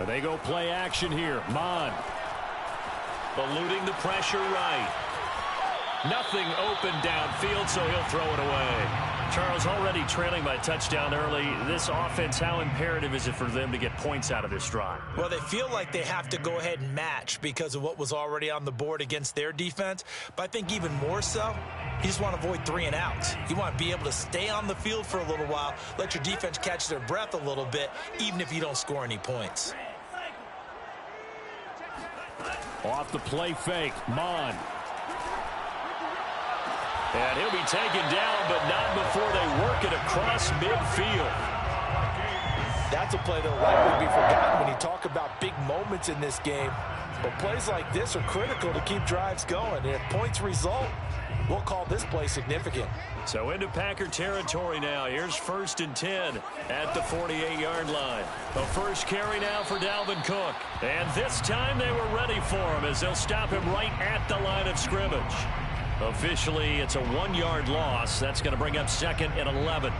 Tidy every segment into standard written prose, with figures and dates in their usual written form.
They go play action here. Mond. Eluding the pressure right. Nothing open downfield, so he'll throw it away. Charles, already trailing by touchdown early. This offense, how imperative is it for them to get points out of this drive? Well, they feel like they have to go ahead and match because of what was already on the board against their defense. But I think even more so, you just want to avoid 3 and outs. You want to be able to stay on the field for a little while, let your defense catch their breath a little bit, even if you don't score any points. Off the play fake, Mond. And he'll be taken down, but not before they work it across midfield. That's a play that will likely be forgotten when you talk about big moments in this game. But plays like this are critical to keep drives going. And if points result, we'll call this play significant. So into Packer territory now. Here's 1st and 10 at the 48-yard line. The first carry now for Dalvin Cook. And this time they were ready for him as they'll stop him right at the line of scrimmage. Officially, it's a 1-yard loss. That's going to bring up 2nd and 11.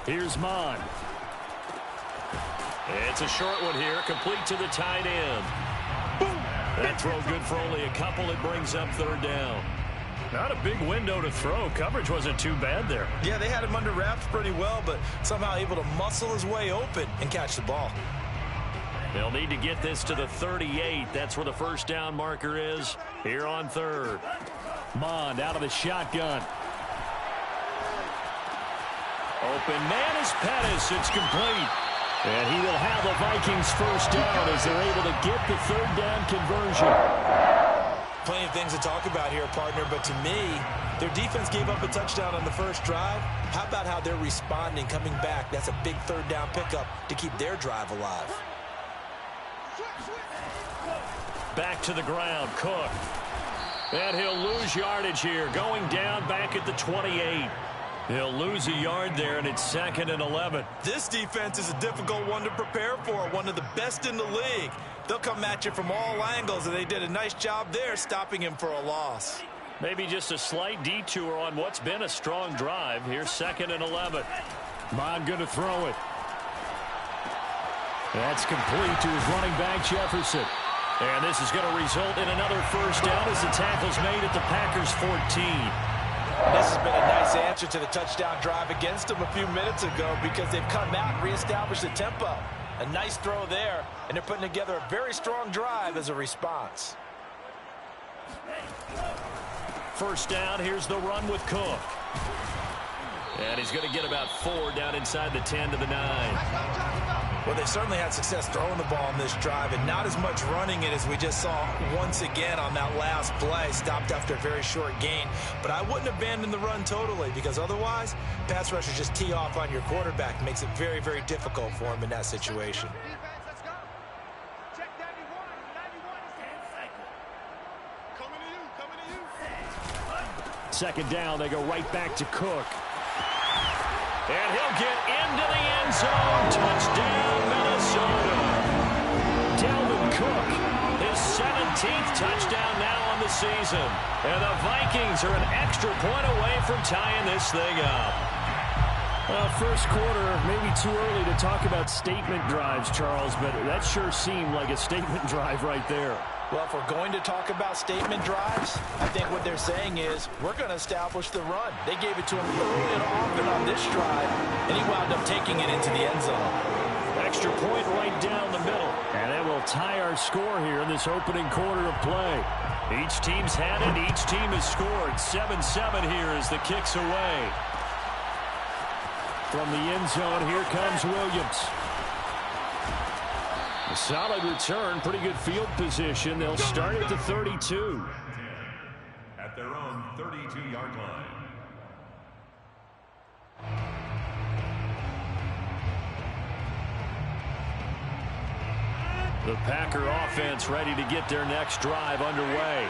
Here's Mond. It's a short one here, complete to the tight end. That throw good for only a couple. It brings up 3rd down. Not a big window to throw. Coverage wasn't too bad there. Yeah, they had him under wraps pretty well, but somehow able to muscle his way open and catch the ball. They'll need to get this to the 38. That's where the first down marker is here on 3rd. Mond out of the shotgun. Open man is Pettis. It's complete. And he will have the Vikings first down as they're able to get the 3rd down conversion. Plenty of things to talk about here, partner, but to me, their defense gave up a touchdown on the first drive. How about how they're responding, coming back? That's a big 3rd down pickup to keep their drive alive. Back to the ground, Cook. And he'll lose yardage here, going down back at the 28. He'll lose a yard there, and it's 2nd and 11. This defense is a difficult one to prepare for, one of the best in the league. They'll come at you from all angles, and they did a nice job there stopping him for a loss. Maybe just a slight detour on what's been a strong drive. Here's 2nd and 11. Mond going to throw it. That's complete to his running back, Jefferson. And this is going to result in another first down as the tackle's made at the Packers' 14. This has been a nice answer to the touchdown drive against them a few minutes ago because they've come out and reestablished the tempo. A nice throw there, and they're putting together a very strong drive as a response. First down, here's the run with Cook. And he's going to get about 4 down inside the 10 to the 9. Well, they certainly had success throwing the ball on this drive and not as much running it as we just saw once again on that last play. Stopped after a very short gain. But I wouldn't abandon the run totally because otherwise, pass rushers just tee off on your quarterback. Makes it very, very difficult for him in that situation. Second down, they go right back to Cook. And he'll get into the end zone. Touchdown, Minnesota. Dalvin Cook, his 17th touchdown now on the season. And the Vikings are an extra point away from tying this thing up. Well, first quarter, maybe too early to talk about statement drives, Charles, but that sure seemed like a statement drive right there. Well, if we're going to talk about statement drives, I think what they're saying is we're going to establish the run. They gave it to him early and often on this drive, and he wound up taking it into the end zone. Extra point right down the middle. And that will tie our score here in this opening quarter of play. Each team's had it. Each team has scored. 7-7 here as the kick's away. From the end zone, here comes Williams. A solid return, pretty good field position. They'll start at the 32. At their own 32-yard line. The Packer offense ready to get their next drive underway.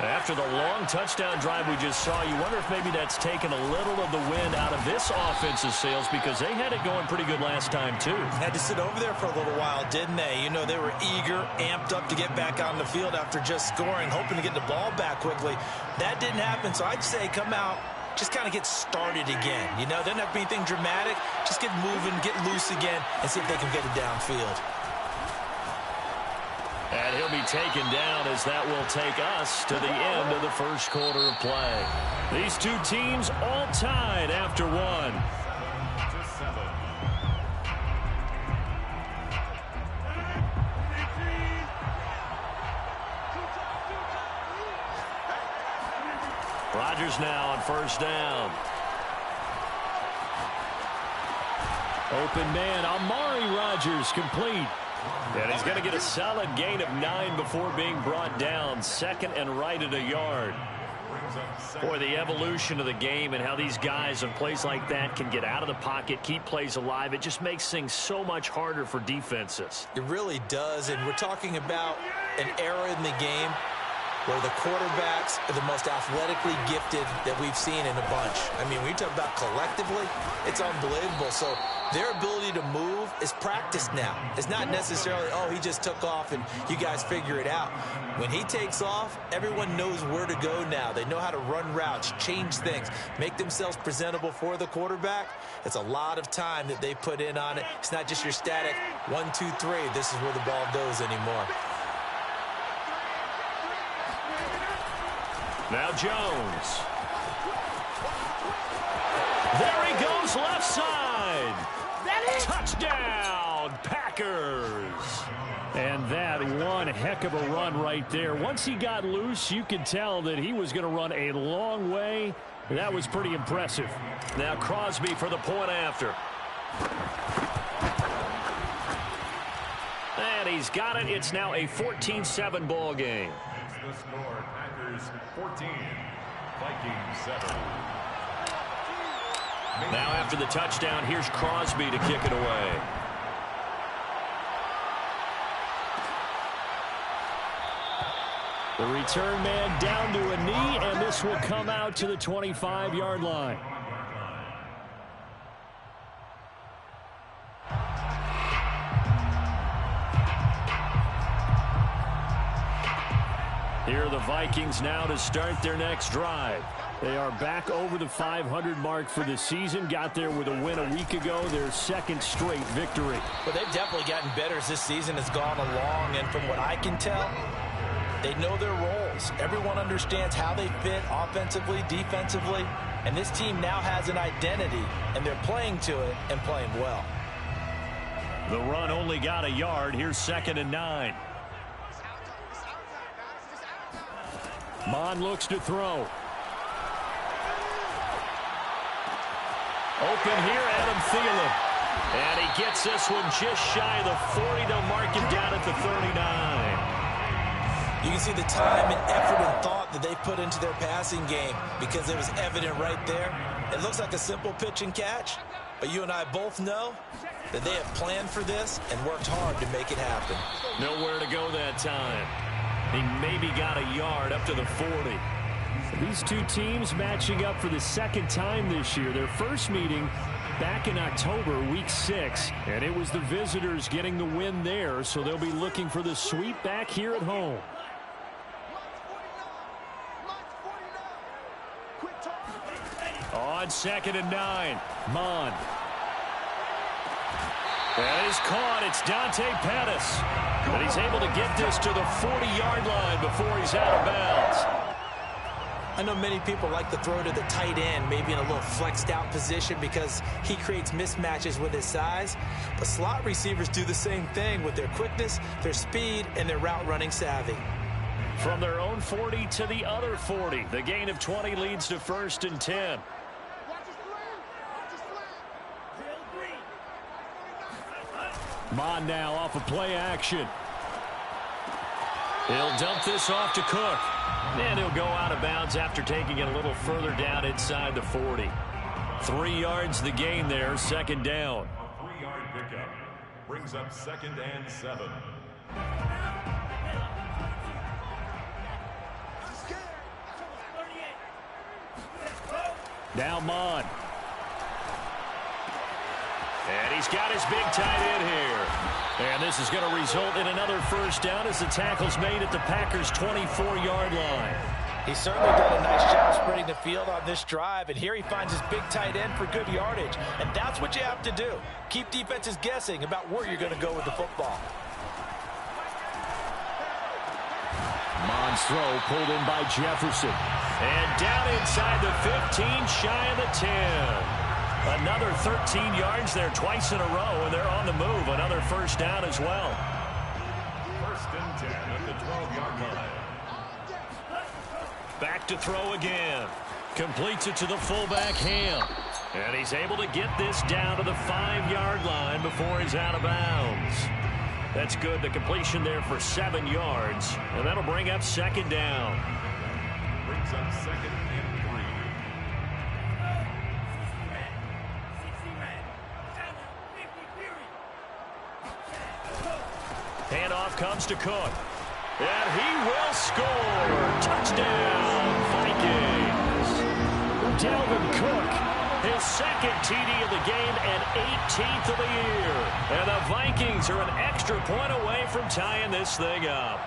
After the long touchdown drive we just saw, you wonder if maybe that's taken a little of the wind out of this offense's sails, because they had it going pretty good last time too. Had to sit over there for a little while, didn't they? You know, they were eager, amped up to get back on the field after just scoring, hoping to get the ball back quickly. That didn't happen, so I'd say come out, just kind of get started again. You know, doesn't have to be anything dramatic. Just get moving, get loose again, and see if they can get it downfield. And he'll be taken down as that will take us to the end of the first quarter of play. These two teams all tied after one. Rodgers now on first down. Open man, Amari Rodgers complete. And he's going to get a solid gain of 9 before being brought down. Second and right at a yard. Boy, the evolution of the game and how these guys in plays like that can get out of the pocket, keep plays alive, it just makes things so much harder for defenses. It really does, and we're talking about an era in the game where the quarterbacks are the most athletically gifted that we've seen in a bunch. I mean, when you talk about collectively, it's unbelievable. So their ability to move is practiced now. It's not necessarily, oh, he just took off and you guys figure it out. When he takes off, everyone knows where to go now. They know how to run routes, change things, make themselves presentable for the quarterback. It's a lot of time that they put in on it. It's not just your static 1, 2, 3. This is where the ball goes anymore. Now Jones. There he goes, left side. Touchdown, Packers. And that one heck of a run right there. Once he got loose, you could tell that he was going to run a long way. That was pretty impressive. Now Crosby for the point after. And he's got it. It's now a 14-7 ball game. The score, Packers 14, Vikings 7. Now after the touchdown, here's Crosby to kick it away. The return man down to a knee, and this will come out to the 25-yard line. Here are the Vikings now to start their next drive. They are back over the 500 mark for the season. Got there with a win a week ago, their second straight victory. Well, they've definitely gotten better as this season has gone along, and from what I can tell, they know their roles. Everyone understands how they fit offensively, defensively, and this team now has an identity, and they're playing to it and playing well. The run only got a yard. Here's 2nd and 9. Mon looks to throw. Open here, Adam Thielen. And he gets this one just shy of the 40. They'll mark him down at the 39. You can see the time and effort and thought that they put into their passing game because it was evident right there. It looks like a simple pitch and catch, but you and I both know that they have planned for this and worked hard to make it happen. Nowhere to go that time. He maybe got a yard up to the 40. These two teams matching up for the second time this year. Their first meeting back in October, week 6, and it was the visitors getting the win there, so they'll be looking for the sweep back here at home. On 2nd and 9, Mon. That is caught. It's Dante Pettis. But he's able to get this to the 40-yard line before he's out of bounds. I know many people like to throw to the tight end, maybe in a little flexed out position because he creates mismatches with his size. But slot receivers do the same thing with their quickness, their speed, and their route running savvy. From their own 40 to the other 40. The gain of 20 leads to 1st and 10. Mon now off of play action. He'll dump this off to Cook. And he'll go out of bounds after taking it a little further down inside the 40. 3 yards the gain there, 2nd down. A 3-yard pickup brings up 2nd and 7. Now Mond. And he's got his big tight end here. And this is going to result in another first down as the tackle's made at the Packers' 24-yard line. He's certainly done a nice job spreading the field on this drive, and here he finds his big tight end for good yardage. And that's what you have to do. Keep defenses guessing about where you're going to go with the football. Mond's throw pulled in by Jefferson. And down inside the 15, shy of the 10. Another 13 yards there twice in a row, and they're on the move. Another first down as well. First and 10 at the 12-yard line. Back to throw again. Completes it to the fullback, Ham. And he's able to get this down to the 5-yard line before he's out of bounds. That's good. The completion there for 7 yards. And that'll bring up second down. Brings up second and 3. Handoff comes to Cook. And he will score. Touchdown, Vikings. Dalvin Cook, his second TD of the game and 18th of the year. And the Vikings are an extra point away from tying this thing up.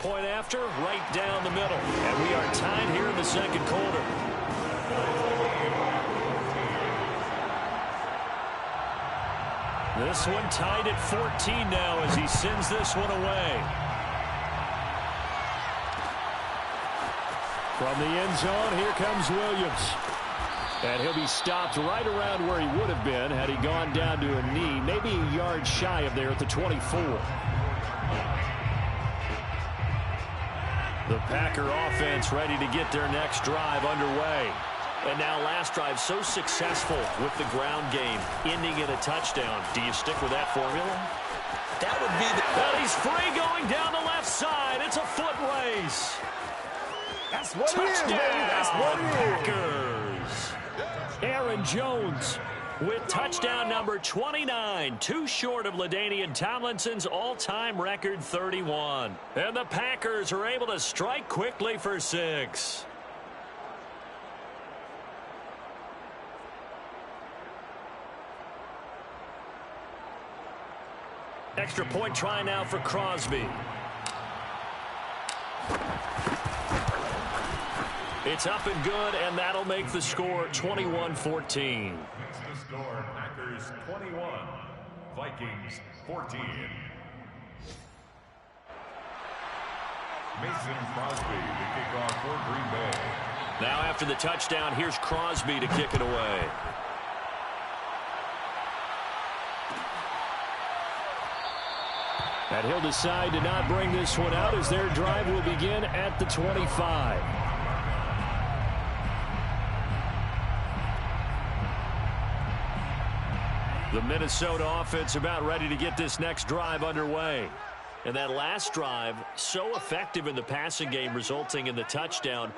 Point after, right down the middle. And we are tied here in the second quarter. This one tied at 14 now as he sends this one away. From the end zone, here comes Williams. And he'll be stopped right around where he would have been had he gone down to a knee, maybe a yard shy of there at the 24. The Packer offense ready to get their next drive underway. And now last drive so successful with the ground game, ending in a touchdown. Do you stick with that formula? That would be the... And he's free going down the left side. It's a foot race. That's what Touchdown, it is, baby. That's what it is. Packers. Aaron Jones with touchdown number 29, too short of LaDainian Tomlinson's all-time record 31. And the Packers are able to strike quickly for 6. Extra point try now for Crosby. It's up and good, and that'll make the score 21-14. Makes the score Packers 21, Vikings 14. Mason Crosby to kick off for Green Bay. Now after the touchdown, here's Crosby to kick it away. And he'll decide to not bring this one out as their drive will begin at the 25. The Minnesota offense about ready to get this next drive underway. And that last drive, so effective in the passing game, resulting in the touchdown.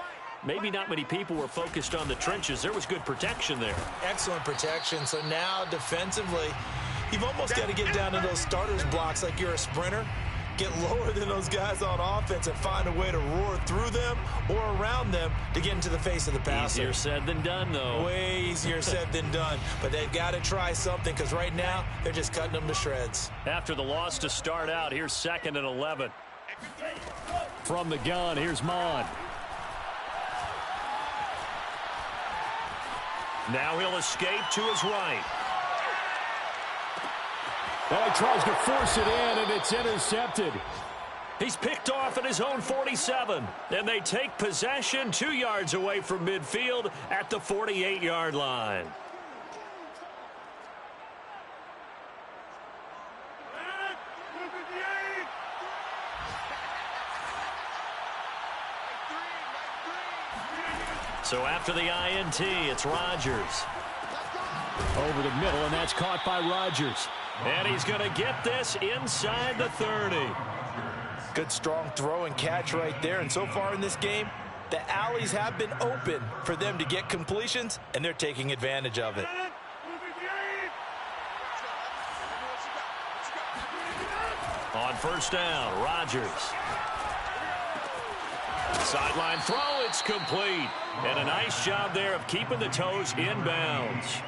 Maybe not many people were focused on the trenches. There was good protection there. Excellent protection. So now defensively, you've almost got to get down to those starters blocks like you're a sprinter. Get lower than those guys on offense and find a way to roar through them or around them to get into the face of the passer. Easier said than done, though. Way easier said than done. But they've got to try something because right now they're just cutting them to shreds. After the loss to start out, here's 2nd and 11. From the gun, here's Mond. Now he'll escape to his right. Oh, he tries to force it in, and it's intercepted. He's picked off at his own 47, and they take possession 2 yards away from midfield at the 48-yard line. So after the INT, it's Rodgers. Over the middle, and that's caught by Rodgers. And he's going to get this inside the 30. Good strong throw and catch right there. And so far in this game, the alleys have been open for them to get completions, and they're taking advantage of it. On first down, Rodgers. Sideline throw, it's complete. And a nice job there of keeping the toes inbounds.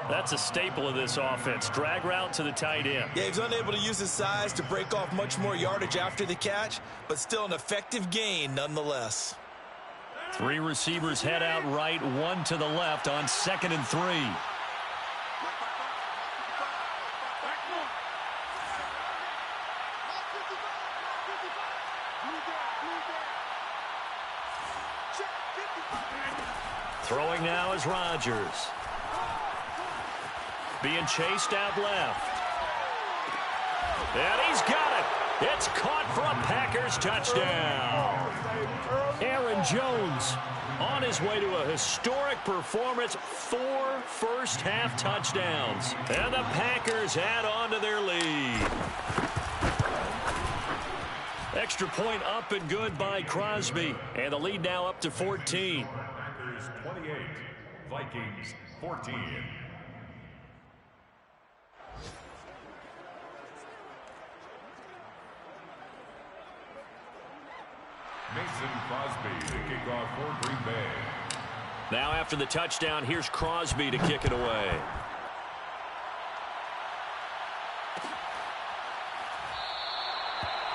That's a staple of this offense. Drag route to the tight end. Yeah, he's unable to use his size to break off much more yardage after the catch, but still an effective gain nonetheless. 3 receivers head out right, 1 to the left on 2nd and 3. Throwing now is Rodgers. Being chased out left. And he's got it. It's caught for a Packers touchdown. Aaron Jones on his way to a historic performance. 4 first-half touchdowns. And the Packers add on to their lead. Extra point up and good by Crosby. And the lead now up to 14. Packers 28, Vikings 14. Mason Crosby to kick off for Green Bay. Now after the touchdown, here's Crosby to kick it away.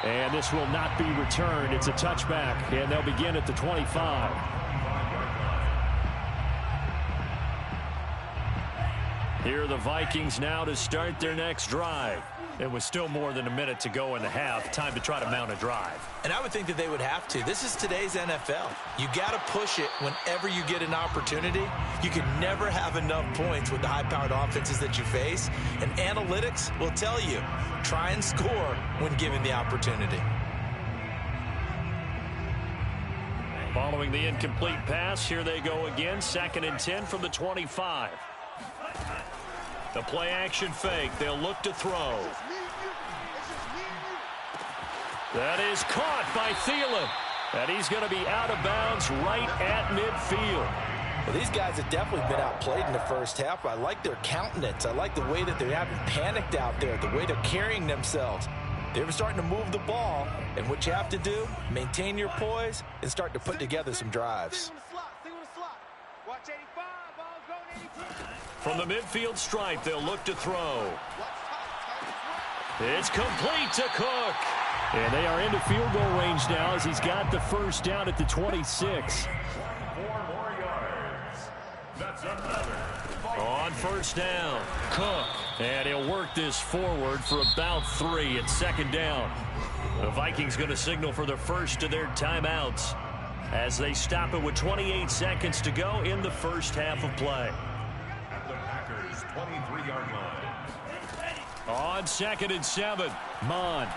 And this will not be returned. It's a touchback, and they'll begin at the 25. Here are the Vikings now to start their next drive. It was still more than a minute to go in the half. Time to try to mount a drive. And I would think that they would have to. This is today's NFL. You got to push it whenever you get an opportunity. You can never have enough points with the high-powered offenses that you face. And analytics will tell you, try and score when given the opportunity. Following the incomplete pass, here they go again. 2nd and 10 from the 25. The play action fake. They'll look to throw. That is caught by Thielen. And he's going to be out of bounds right at midfield. Well, these guys have definitely been outplayed in the first half. I like their countenance. I like the way that they haven't panicked out there, the way they're carrying themselves. They're starting to move the ball. And what you have to do, maintain your poise and start to put together some drives. From the midfield stripe, they'll look to throw. It's complete to Cook. And they are into field goal range now as he's got the first down at the 26. 4 more yards. That's another. On first down, Cook. And he'll work this forward for about 3 at 2nd down. The Vikings going to signal for the first of their timeouts as they stop it with 28 seconds to go in the first half of play. 23-yard line. On 2nd and 7, Mond.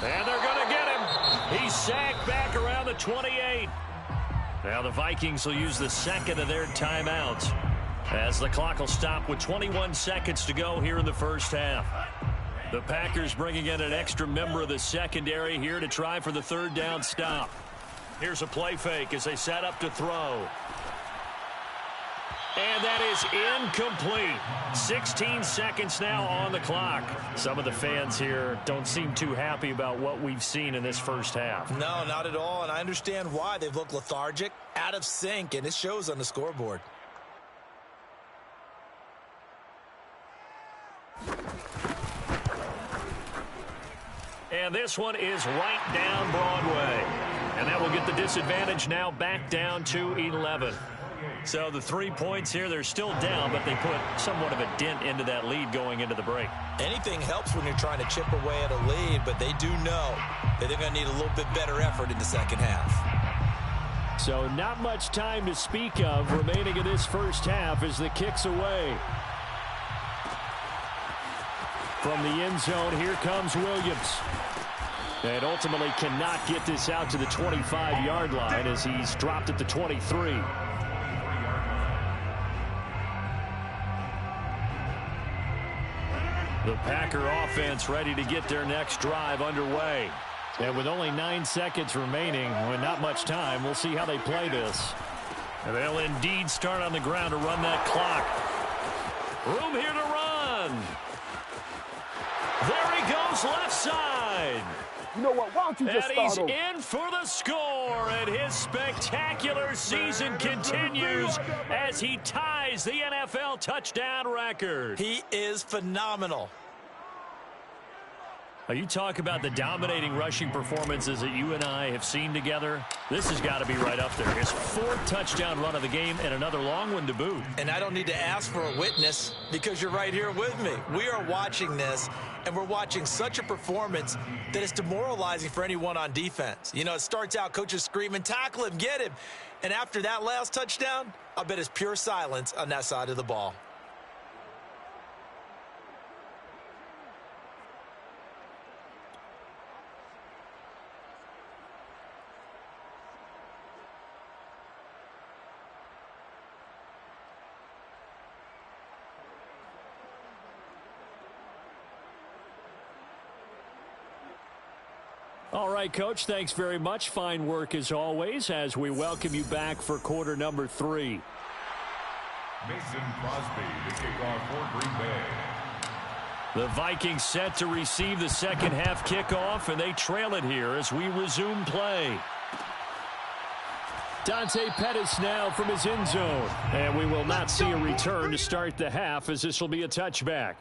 And they're going to get him. He's sacked back around the 28. Now the Vikings will use the second of their timeouts as the clock will stop with 21 seconds to go here in the first half. The Packers bringing in an extra member of the secondary here to try for the 3rd down stop. Here's a play fake as they set up to throw. And that is incomplete. 16 seconds now on the clock. Some of the fans here don't seem too happy about what we've seen in this first half. No, not at all, and I understand why. They've looked lethargic, out of sync, and it shows on the scoreboard. And this one is right down Broadway. And that will get the disadvantage now back down to 11. So the 3 points here, they're still down, but they put somewhat of a dent into that lead going into the break. Anything helps when you're trying to chip away at a lead, but they do know that they're going to need a little bit better effort in the second half. So not much time to speak of remaining in this first half as the kick's away. From the end zone, here comes Williams. And ultimately cannot get this out to the 25-yard line as he's dropped at the 23. The Packer offense ready to get their next drive underway. And with only 9 seconds remaining, with not much time, we'll see how they play this. And they'll indeed start on the ground to run that clock. Room here to run. There he goes left side. You know what? Why don't you just And he's start over? in for the score, and his spectacular season continues as he ties the NFL touchdown record. He is phenomenal. You talk about the dominating rushing performances that you and I have seen together. This has got to be right up there. His fourth touchdown run of the game and another long one to boot. And I don't need to ask for a witness because you're right here with me. We are watching this, and we're watching such a performance that it's demoralizing for anyone on defense. You know, it starts out coaches screaming, tackle him, get him. And after that last touchdown, I bet it's pure silence on that side of the ball. All right, Coach, thanks very much. Fine work as always as we welcome you back for quarter number 3. Mason Crosby to kick off for Green Bay. The Vikings set to receive the second half kickoff, and they trail it here as we resume play. Dante Pettis now from his end zone. And we will not see a return to start the half as this will be a touchback.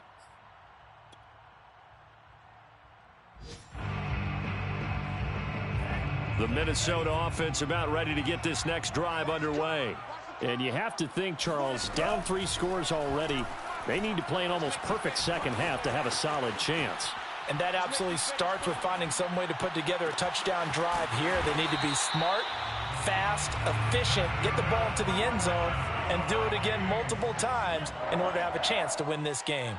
The Minnesota offense about ready to get this next drive underway. And you have to think, Charles, down 3 scores already. They need to play an almost perfect second half to have a solid chance. And that absolutely starts with finding some way to put together a touchdown drive here. They need to be smart, fast, efficient, get the ball to the end zone, and do it again multiple times in order to have a chance to win this game.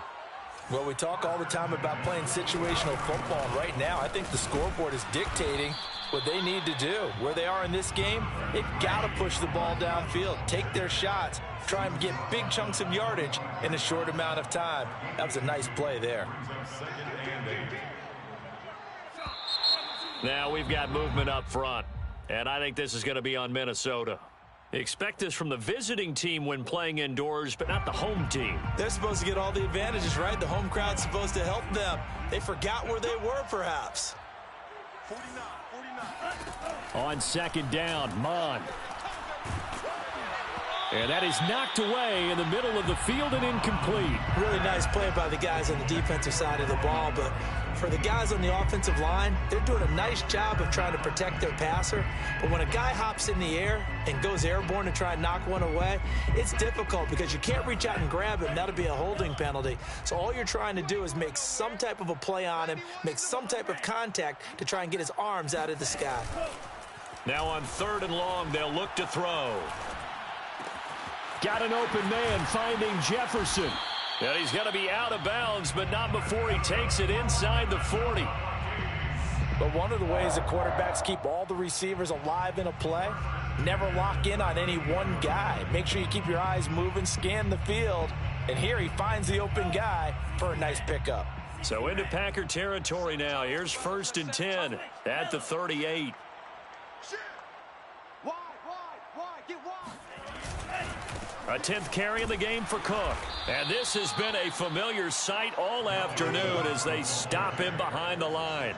Well, we talk all the time about playing situational football, and right now I think the scoreboard is dictating what they need to do. Where they are in this game, they've got to push the ball downfield, take their shots, try and get big chunks of yardage in a short amount of time. That was a nice play there. Now we've got movement up front, and I think this is going to be on Minnesota. Expect this from the visiting team when playing indoors, but not the home team. They're supposed to get all the advantages, right? The home crowd's supposed to help them. They forgot where they were, perhaps. 49. On second down, Mond. And that is knocked away in the middle of the field and incomplete. Really nice play by the guys on the defensive side of the ball, but for the guys on the offensive line, they're doing a nice job of trying to protect their passer. But when a guy hops in the air and goes airborne to try and knock one away, it's difficult because you can't reach out and grab him. That'll be a holding penalty. So all you're trying to do is make some type of a play on him, make some type of contact to try and get his arms out of the sky. Now on 3rd and long, they'll look to throw. Got an open man finding Jefferson. And he's going to be out of bounds, but not before he takes it inside the 40. But one of the ways the quarterbacks keep all the receivers alive in a play, never lock in on any one guy. Make sure you keep your eyes moving, scan the field. And here he finds the open guy for a nice pickup. So into Packer territory now. Here's 1st and 10 at the 38. A 10th carry in the game for Cook. And this has been a familiar sight all afternoon as they stop him behind the line.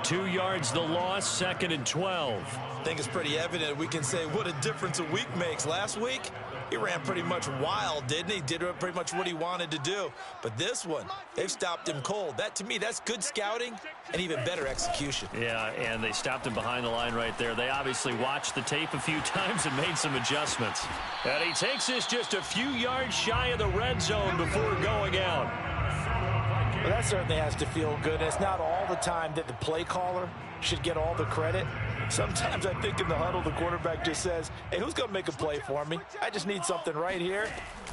2 yards the loss, 2nd and 12. I think it's pretty evident we can say what a difference a week makes. Last week, he ran pretty much wild, didn't he? Did pretty much what he wanted to do. But this one, they've stopped him cold. That, to me, that's good scouting and even better execution. Yeah, and they stopped him behind the line right there. They obviously watched the tape a few times and made some adjustments. And he takes this just a few yards shy of the red zone before going out. Well, that certainly has to feel good. And it's not all the time that the play caller should get all the credit. Sometimes I think in the huddle, the quarterback just says, hey, who's going to make a play for me? I just need something right here.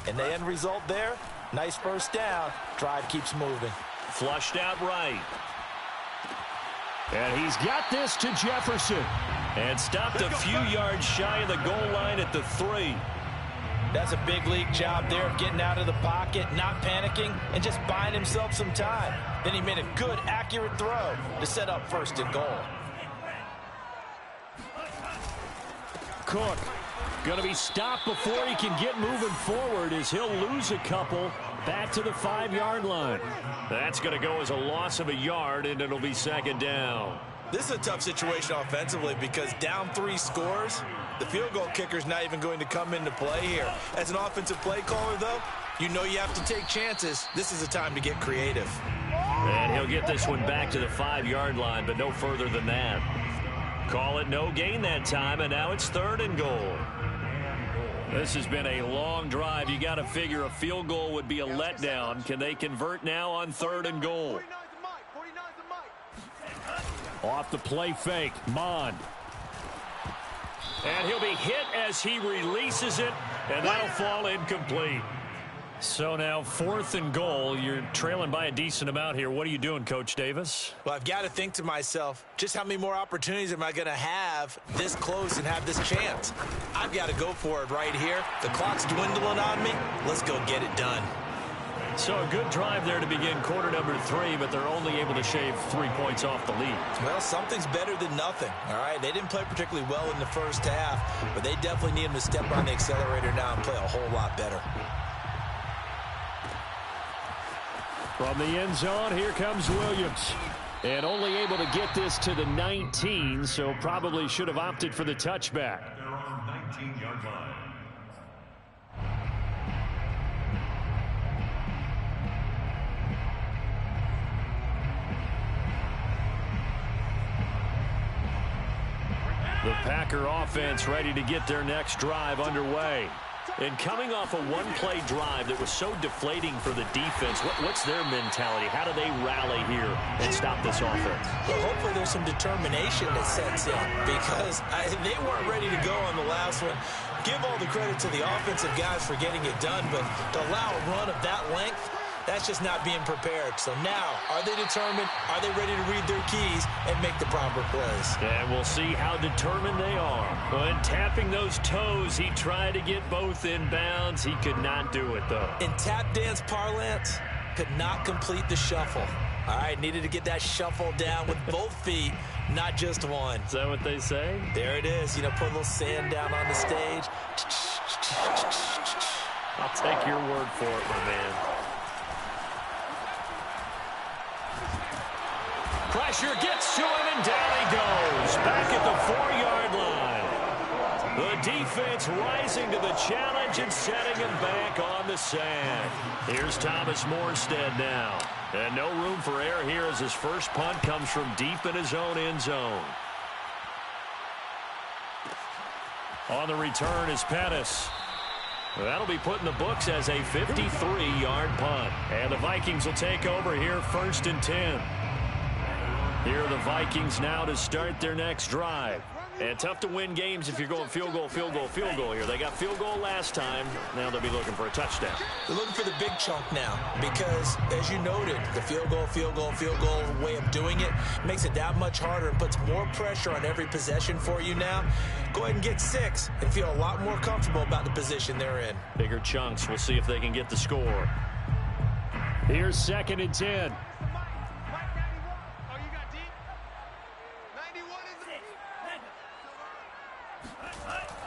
And the end result there, nice first down. Drive keeps moving. Flushed out right. And he's got this to Jefferson. And stopped a few yards shy of the goal line at the 3. That's a big league job there of getting out of the pocket, not panicking, and just buying himself some time. Then he made a good, accurate throw to set up 1st and goal. Cook going to be stopped before he can get moving forward as he'll lose a couple back to the 5-yard line. That's going to go as a loss of a yard, and it'll be 2nd down. This is a tough situation offensively because down 3 scores, the field goal kicker's not even going to come into play here. As an offensive play caller, though, you know you have to take chances. This is a time to get creative. And he'll get this one back to the 5-yard line, but no further than that. Call it no gain that time, and now it's 3rd and goal. This has been a long drive. You got to figure a field goal would be a letdown. Can they convert now on 3rd and goal? Off the play fake, Mond. And he'll be hit as he releases it, and that'll fall incomplete. So now 4th and goal. You're trailing by a decent amount here. What are you doing, Coach Davis? Well, I've got to think to myself, just how many more opportunities am I going to have this close and have this chance? I've got to go for it right here. The clock's dwindling on me. Let's go get it done. So a good drive there to begin quarter number 3, but they're only able to shave 3 points off the lead. Well, something's better than nothing, all right? They didn't play particularly well in the first half, but they definitely need them to step on the accelerator now and play a whole lot better. From the end zone, here comes Williams. And only able to get this to the 19, so probably should have opted for the touchback. They're on 19-yard line. The Packer offense ready to get their next drive underway. And coming off a one-play drive that was so deflating for the defense, what's their mentality? How do they rally here and stop this offense? Well, hopefully there's some determination that sets in because they weren't ready to go on the last one. Give all the credit to the offensive guys for getting it done, but to allow a run of that length, that's just not being prepared. So now, are they determined? Are they ready to read their keys and make the proper plays? And we'll see how determined they are. When tapping those toes, he tried to get both in bounds. He could not do it, though. In tap dance parlance, could not complete the shuffle. All right, needed to get that shuffle down with both feet, not just one. Is that what they say? There it is. You know, put a little sand down on the stage. I'll take your word for it, my man. Pressure gets to him, and down he goes. Back at the 4-yard line. The defense rising to the challenge and setting him back on the sand. Here's Thomas Morstead now. And no room for error here as his first punt comes from deep in his own end zone. On the return is Pettis. That'll be put in the books as a 53-yard punt. And the Vikings will take over here 1st and 10. Here are the Vikings now to start their next drive. And tough to win games if you're going field goal, field goal, field goal here. They got field goal last time. Now they'll be looking for a touchdown. They're looking for the big chunk now because, as you noted, the field goal, field goal, field goal way of doing it makes it that much harder and puts more pressure on every possession for you now. Go ahead and get 6 and feel a lot more comfortable about the position they're in. Bigger chunks. We'll see if they can get the score. Here's 2nd and 10.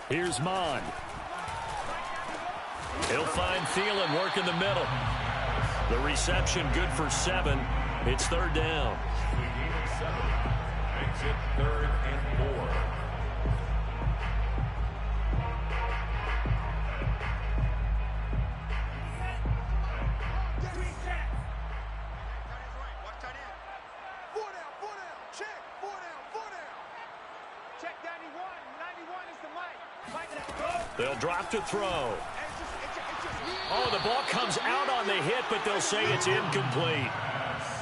Here's Mond. He'll find Thielen working the middle. The reception good for 7. It's 3rd down. Makes it 3rd and 4. They'll drop to throw. Oh, the ball comes out on the hit, but they'll say it's incomplete.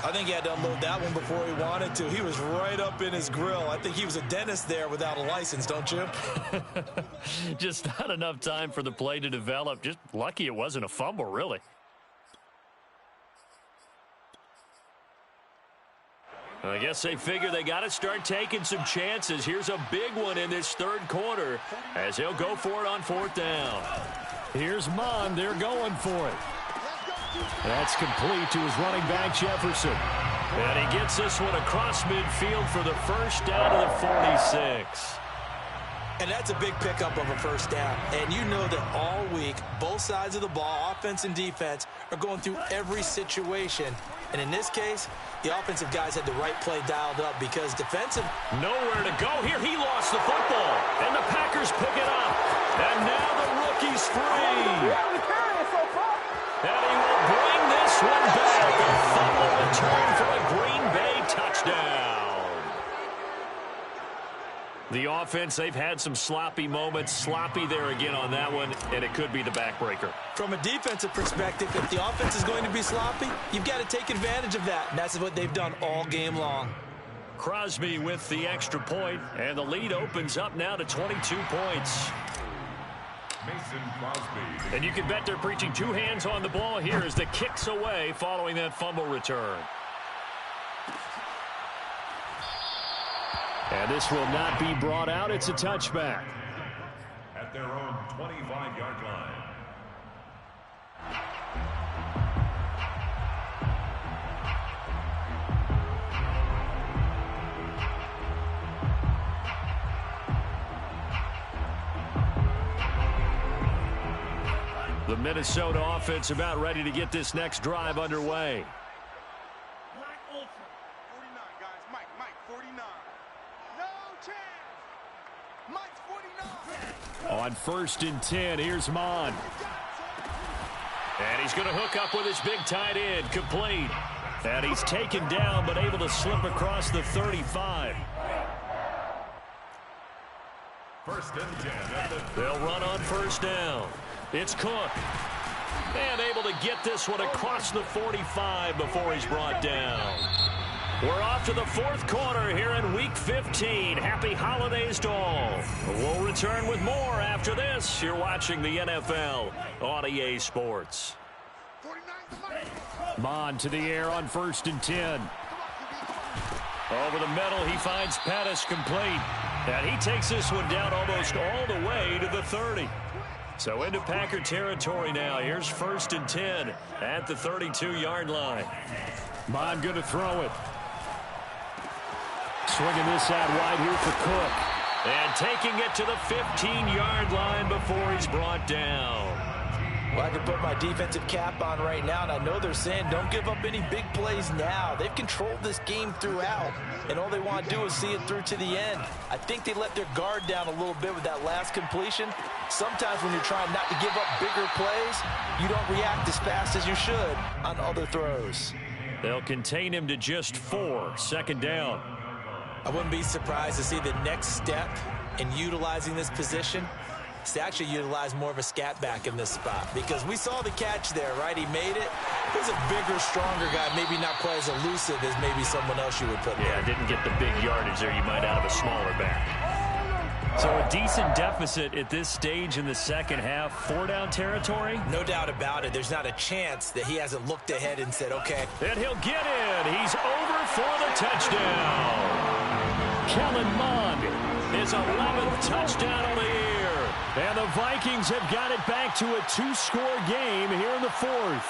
I think he had to unload that one before he wanted to. He was right up in his grill. I think he was a dentist there without a license, don't you? Just not enough time for the play to develop. Just lucky it wasn't a fumble, really. I guess they figure they got to start taking some chances. Here's a big one in this 3rd quarter as he'll go for it on 4th down. Here's Mond. They're going for it. That's complete to his running back, Jefferson. And he gets this one across midfield for the first down of the 46. And that's a big pickup of a first down. And you know that all week, both sides of the ball, offense and defense, are going through every situation. And in this case, the offensive guys had the right play dialed up because defensive... Nowhere to go here. He lost the football. And the Packers pick it up. And now the rookie's free. And he will bring this one back. A fumble return for a Green Bay touchdown. The offense, they've had some sloppy moments. Sloppy there again on that one, and it could be the backbreaker. From a defensive perspective, if the offense is going to be sloppy, you've got to take advantage of that. And that's what they've done all game long. Crosby with the extra point, and the lead opens up now to 22 points. Mason Crosby. And you can bet they're preaching two hands on the ball here as the kick's away following that fumble return. And this will not be brought out. It's a touchback. At their own 25-yard line. The Minnesota offense about ready to get this next drive underway. On 1st and 10, here's Mond. And he's going to hook up with his big tight end, complete. And he's taken down, but able to slip across the 35. 1st and 10. They'll run on 1st down. It's Cook. And able to get this one across the 45 before he's brought down. We're off to the 4th quarter here in Week 15. Happy holidays to all. We'll return with more after this. You're watching the NFL on EA Sports. Mond to the air on 1st and 10. Over the middle, he finds Pettis complete. And he takes this one down almost all the way to the 30. So into Packer territory now. Here's 1st and 10 at the 32-yard line. Mond going to throw it. Swinging this out wide here for Cook. And taking it to the 15-yard line before he's brought down. Well, I can put my defensive cap on right now, and I know they're saying don't give up any big plays now. They've controlled this game throughout, and all they want to do is see it through to the end. I think they let their guard down a little bit with that last completion. Sometimes when you're trying not to give up bigger plays, you don't react as fast as you should on other throws. They'll contain him to just 4. 2nd down. I wouldn't be surprised to see the next step in utilizing this position is to actually utilize more of a scat back in this spot, because we saw the catch there, right? He made it. He's a bigger, stronger guy, maybe not quite as elusive as maybe someone else you would put there. Yeah, didn't get the big yardage there you might out of a smaller back. So a decent deficit at this stage in the second half. 4-down territory? No doubt about it. There's not a chance that he hasn't looked ahead and said, okay. And he'll get in. He's over for the touchdown. Kellen Mond, his 11th touchdown of the year. And the Vikings have got it back to a 2-score game here in the 4th.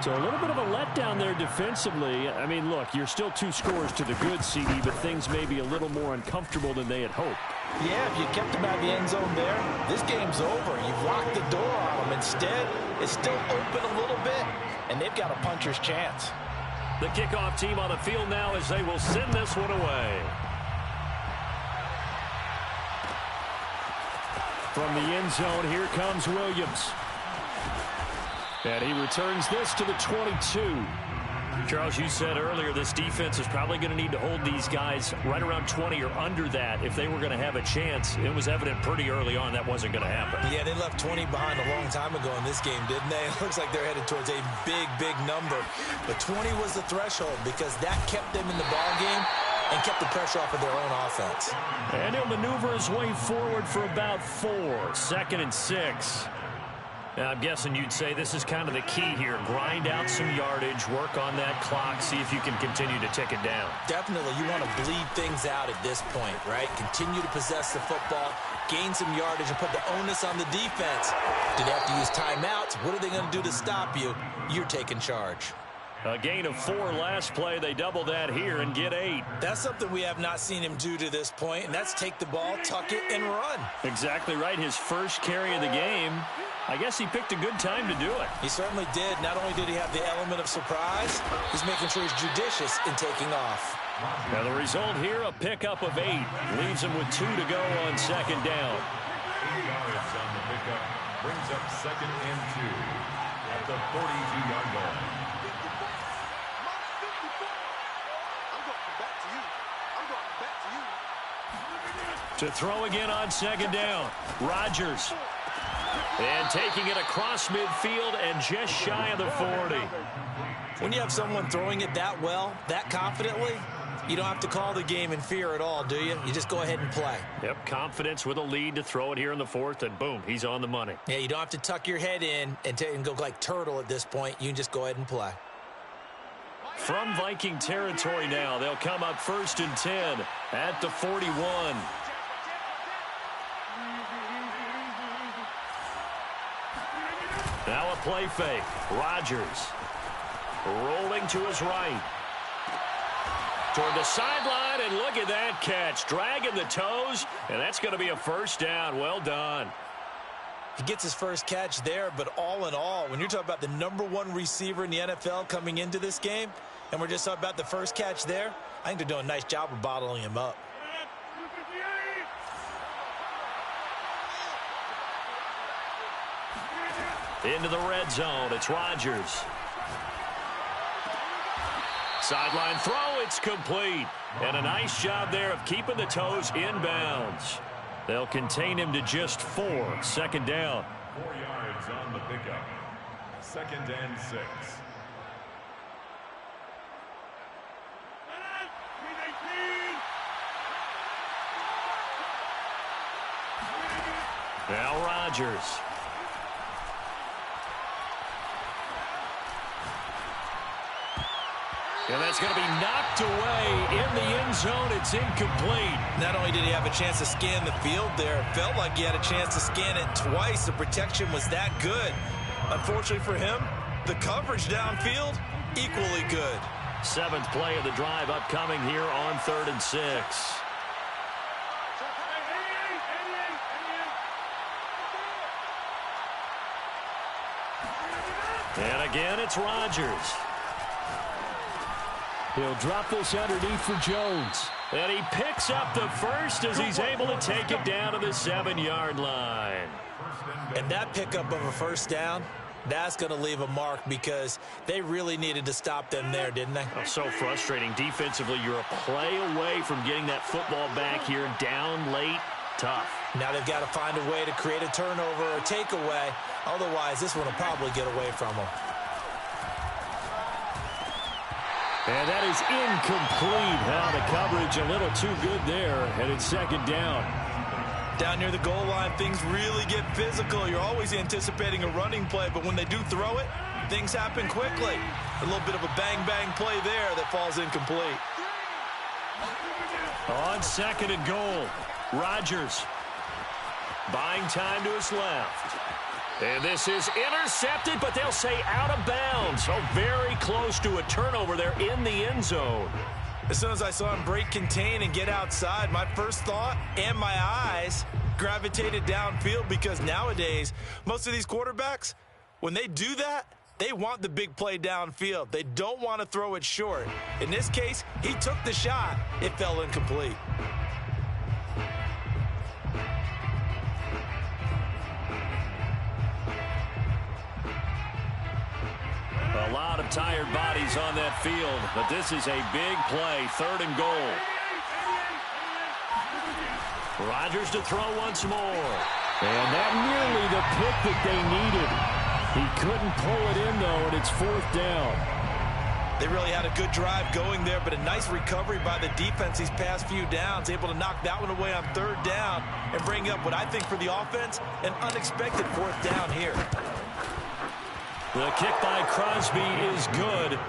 So a little bit of a letdown there defensively. I mean, look, you're still 2 scores to the good, CD, but things may be a little more uncomfortable than they had hoped. Yeah, if you kept them out of the end zone there, this game's over. You've locked the door on them. Instead, it's still open a little bit, and they've got a puncher's chance. The kickoff team on the field now as they will send this one away. From the end zone, here comes Williams. And he returns this to the 22. Charles, you said earlier this defense is probably going to need to hold these guys right around 20 or under that if they were going to have a chance. It was evident pretty early on that wasn't going to happen. Yeah, they left 20 behind a long time ago in this game, didn't they? It looks like they're headed towards a big, big number. But 20 was the threshold because that kept them in the ball game and kept the pressure off of their own offense. And he'll maneuver his way forward for about 4. 2nd and 6. Now, I'm guessing you'd say this is kind of the key here. Grind out some yardage, work on that clock, see if you can continue to tick it down. Definitely. You want to bleed things out at this point, right? Continue to possess the football, gain some yardage, and put the onus on the defense. Do they have to use timeouts? What are they going to do to stop you? You're taking charge. A gain of 4 last play. They double that here and get 8. That's something we have not seen him do to this point, and that's take the ball, tuck it, and run. Exactly right. His first carry of the game. I guess he picked a good time to do it. He certainly did. Not only did he have the element of surprise, he's making sure he's judicious in taking off. Now the result here, a pickup of 8. Leaves him with 2 to go on second down. 8 yards on the pickup. Brings up 2nd and 2 at the 42-yard line. To throw again on second down. Rodgers. And taking it across midfield and just shy of the 40. When you have someone throwing it that well, that confidently, you don't have to call the game in fear at all, do you? You just go ahead and play. Yep, confidence with a lead to throw it here in the 4th, and boom, he's on the money. Yeah, you don't have to tuck your head in and go like turtle at this point. You can just go ahead and play. From Viking territory now, they'll come up 1st and 10 at the 41. Now a play fake. Rodgers rolling to his right. Toward the sideline, and look at that catch. Dragging the toes, and that's going to be a first down. Well done. He gets his first catch there, but all in all, when you're talking about the #1 receiver in the NFL coming into this game, and we're just talking about the first catch there, I think they're doing a nice job of bottling him up. Into the red zone, it's Rodgers. Sideline throw, it's complete. And a nice job there of keeping the toes inbounds. They'll contain him to just 4. 2nd down. 4 yards on the pickup. 2nd and 6. Now Rodgers. And that's going to be knocked away in the end zone. It's incomplete. Not only did he have a chance to scan the field there, it felt like he had a chance to scan it twice. The protection was that good. Unfortunately for him, the coverage downfield, equally good. 7th play of the drive upcoming here on 3rd and 6. And again, it's Rodgers. He'll drop this underneath for Jones. And he picks up the first as he's able to take it down to the 7-yard line. And that pickup of a first down, that's going to leave a mark because they really needed to stop them there, didn't they? Oh, so frustrating. Defensively, you're a play away from getting that football back here. Down late, tough. Now they've got to find a way to create a turnover or takeaway. Otherwise, this one will probably get away from them. And that is incomplete. Now the coverage a little too good there, and it's 2nd down. Down near the goal line, things really get physical. You're always anticipating a running play, but when they do throw it, things happen quickly. A little bit of a bang-bang play there that falls incomplete. On 2nd and goal, Rodgers buying time to his left. And this is intercepted, but they'll say out of bounds. So very close to a turnover there in the end zone. As soon as I saw him break contain and get outside, my first thought and my eyes gravitated downfield because nowadays, most of these quarterbacks, when they do that, they want the big play downfield. They don't want to throw it short. In this case, he took the shot. It fell incomplete. A lot of tired bodies on that field, but this is a big play, 3rd and goal. Rodgers to throw once more. And that nearly the pick that they needed. He couldn't pull it in, though, and it's 4th down. They really had a good drive going there, but a nice recovery by the defense these past few downs, able to knock that one away on 3rd down and bring up what I think for the offense, an unexpected 4th down here. The kick by Crosby is good.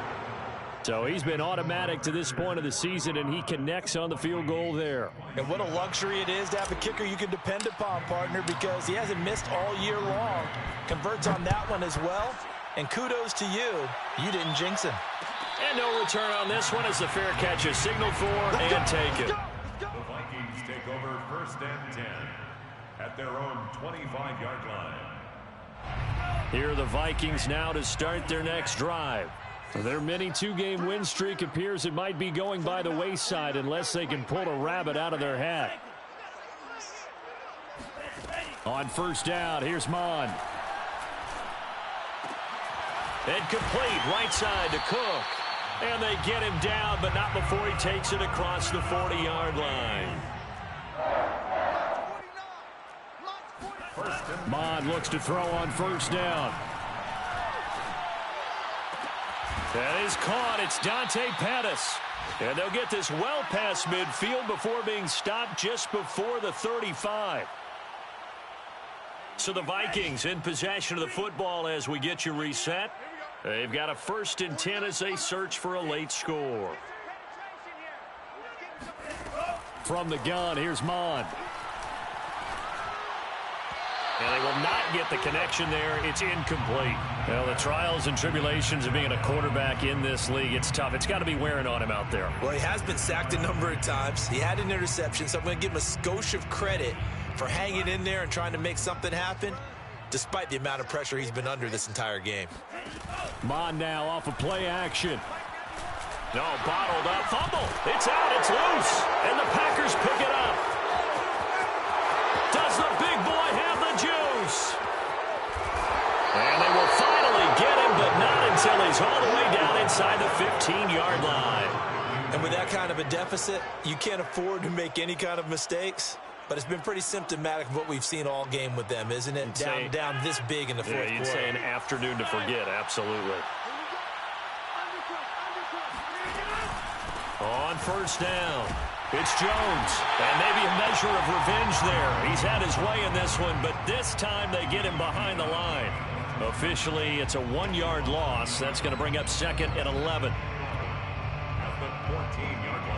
So he's been automatic to this point of the season, and he connects on the field goal there. And what a luxury it is to have a kicker you can depend upon, partner, because he hasn't missed all year long. Converts on that one as well, And kudos to you. You didn't jinx him. And no return on this one as the fair catch is signaled for and taken. The Vikings take over 1st and 10 at their own 25-yard line. Here are the Vikings now to start their next drive. Their mini 2-game win streak appears it might be going by the wayside unless they can pull a rabbit out of their hat. On 1st down, here's Mond. And complete right side to Cook. And they get him down, but not before he takes it across the 40-yard line. Mond looks to throw on 1st down. That is caught. It's Dante Pettis. And they'll get this well past midfield before being stopped just before the 35. So the Vikings in possession of the football as we get you reset. They've got a 1st and 10 as they search for a late score. From the gun, here's Mond. And they will not get the connection there. It's incomplete. Well, the trials and tribulations of being a quarterback in this league, it's tough. It's got to be wearing on him out there. Well, he has been sacked a number of times. He had an interception, so I'm going to give him a skosh of credit for hanging in there and trying to make something happen, despite the amount of pressure he's been under this entire game. Mond now off of play action. No, bottled up. Fumble. It's out. It's loose. And the Packers pick it up. Does the big boy have the juice? And they will finally get him, but not until he's all the way down inside the 15-yard line. And with that kind of a deficit, you can't afford to make any kind of mistakes. But it's been pretty symptomatic of what we've seen all game with them, isn't it? Down this big in the fourth quarter. You'd say an afternoon to forget, absolutely. On 1st down, it's Jones. And maybe a measure of revenge there. He's had his way in this one, but this time they get him behind the line. Officially, it's a 1-yard loss. That's going to bring up 2nd and 11. At the 14-yard line.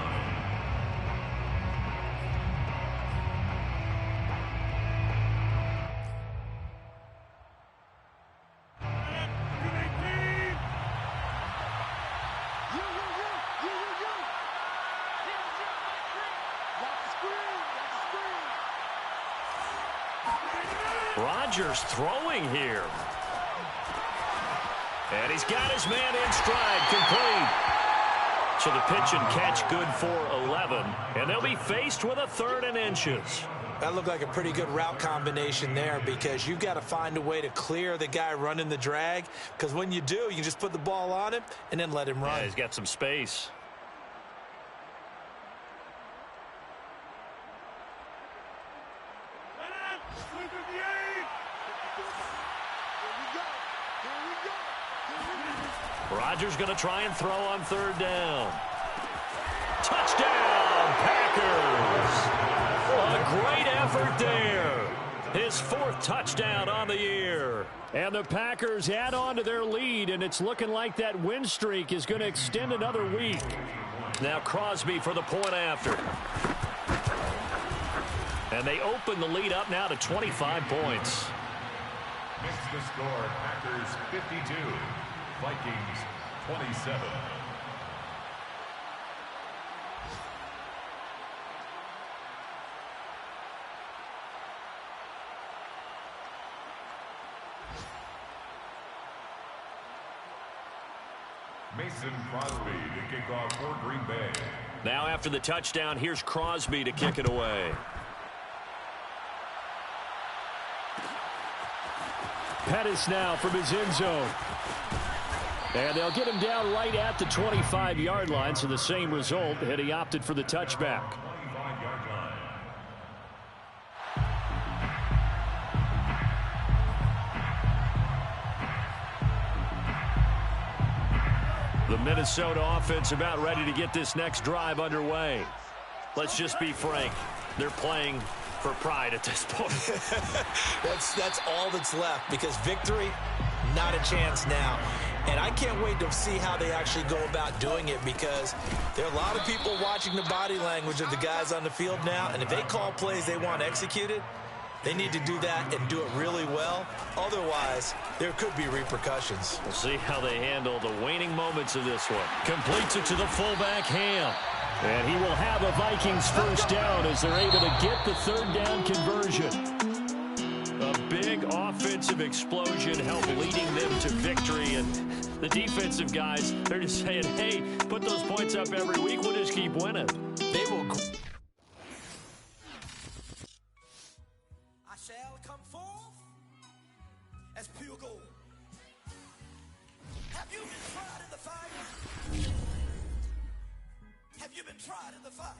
Rodgers throwing here. And he's got his man in stride, complete. So the pitch and catch good for 11. And they'll be faced with a 3rd and inches. That looked like a pretty good route combination there because you've got to find a way to clear the guy running the drag. Because when you do, you can just put the ball on him and then let him run. Yeah, he's got some space. Rodgers going to try and throw on 3rd down. Touchdown, Packers! A great effort there. His 4th touchdown on the year. And the Packers add on to their lead, and it's looking like that win streak is going to extend another week. Now Crosby for the point after. And they open the lead up now to 25 points. Makes the score Packers 52, Vikings 27. Mason Crosby to kick off for Green Bay. Now after the touchdown, here's Crosby to kick it away. Pettis now from his end zone. And they'll get him down right at the 25-yard line, so the same result, and he opted for the touchback. 25-yard line. The Minnesota offense about ready to get this next drive underway. Let's just be frank. They're playing for pride at this point. That's all that's left because victory, not a chance now. And I can't wait to see how they actually go about doing it because there are a lot of people watching the body language of the guys on the field now. And if they call plays they want executed, They need to do that and do it really well. Otherwise, there could be repercussions. We'll see how they handle the waning moments of this one. Completes it to the fullback, Ham. And he will have a Vikings first down as they're able to get the third down conversion. A big offensive explosion helped leading them to victory. And the defensive guys, they're just saying, hey, put those points up every week. We'll just keep winning. They will. I shall come forth as pure gold. Have you been tried in the fire? Have you been tried in the fire?